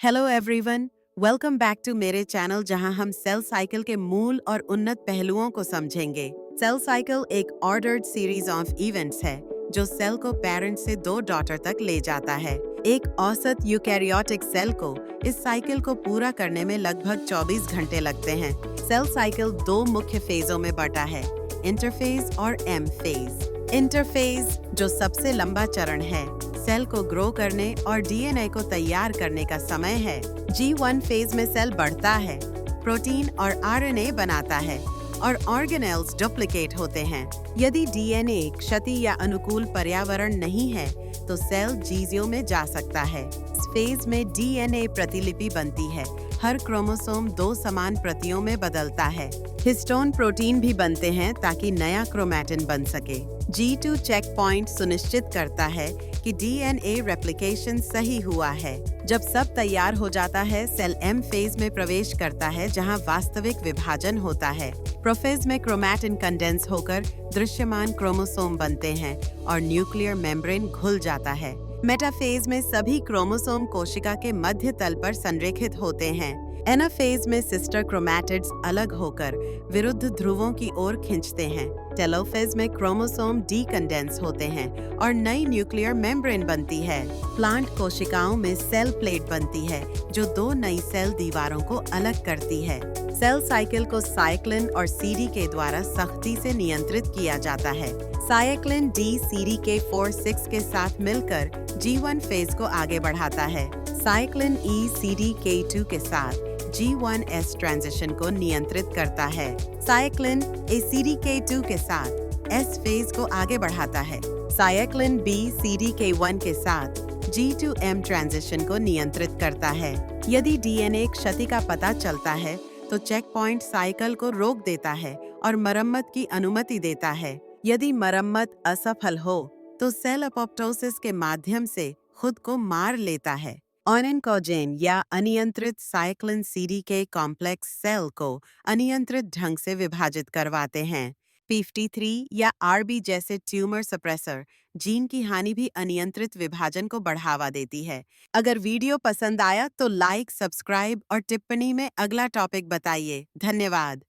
Hello everyone, welcome back to मेरे channel जहां हम सेल साइकिल के मूल और उन्नत पहलुओं को समझेंगे। सेल साइकिल एक ऑर्डर्ड सीरीज ऑफ इवेंट्स है जो सेल को पेरेंट से दो डॉटर तक ले जाता है। एक औसत यूकैरियोटिक सेल को इस साइकिल को पूरा करने में लगभग 24 घंटे लगते हैं। सेल साइकिल दो मुख्य फेजों में बटा है, इंटरफेज और एम फेज। इंटरफेज, जो सबसे लंबा चरण है, सेल को ग्रो करने और डीएनए को तैयार करने का समय है। G1 फेज में सेल बढ़ता है, प्रोटीन और आरएनए बनाता है और ऑर्गेनेल्स डुप्लीकेट होते हैं। यदि डीएनए क्षति या अनुकूल पर्यावरण नहीं है तो सेल जीजियो में जा सकता है। इस फेज में डीएनए प्रतिलिपि बनती है, हर क्रोमोसोम दो समान प्रतियों में बदलता है। हिस्टोन प्रोटीन भी बनते हैं ताकि नया क्रोमैटिन बन सके। G2 चेक पॉइंट सुनिश्चित करता है कि डीएनए रेप्लिकेशन सही हुआ है। जब सब तैयार हो जाता है, सेल एम फेज में प्रवेश करता है जहां वास्तविक विभाजन होता है। प्रोफेज में क्रोमैटिन कंडेंस होकर दृश्यमान क्रोमोसोम बनते हैं और न्यूक्लियर मेम्ब्रेन घुल जाता है। मेटाफेज में सभी क्रोमोसोम कोशिका के मध्य तल पर संरेखित होते हैं। एनाफेज में सिस्टर क्रोमैटिड्स अलग होकर विरुद्ध ध्रुवों की ओर खींचते हैं। टेलोफेज में क्रोमोसोम डीकंडेंस होते हैं और नई न्यूक्लियर मेम्ब्रेन बनती है। प्लांट कोशिकाओं में सेल प्लेट बनती है जो दो नई सेल दीवारों को अलग करती है। सेल साइकिल को साइक्लिन और सीडीके द्वारा सख्ती से नियंत्रित किया जाता है। साइक्लिन डी CDK4/6 के साथ मिलकर G1 फेज को आगे बढ़ाता है। साइक्लिन ई CDK2 के साथ G1S ट्रांजिशन को नियंत्रित करता है। साइक्लिन ए CDK2 के साथ S फेज को आगे बढ़ाता है। साइक्लिन B CDK1 के साथ G2M ट्रांजिशन को नियंत्रित करता है। यदि डीएनए क्षति का पता चलता है तो चेक पॉइंट साइकिल को रोक देता है और मरम्मत की अनुमति देता है। यदि मरम्मत असफल हो तो सेल अपोप्टोसिस के माध्यम से खुद को मार लेता है। ऑनिनकोजेन या अनियंत्रित साइक्लिन CDK कॉम्प्लेक्स सेल को अनियंत्रित ढंग से विभाजित करवाते हैं। p53 या RB जैसे ट्यूमर सप्रेसर जीन की हानि भी अनियंत्रित विभाजन को बढ़ावा देती है। अगर वीडियो पसंद आया तो लाइक, सब्सक्राइब और टिप्पणी में अगला टॉपिक बताइए। धन्यवाद।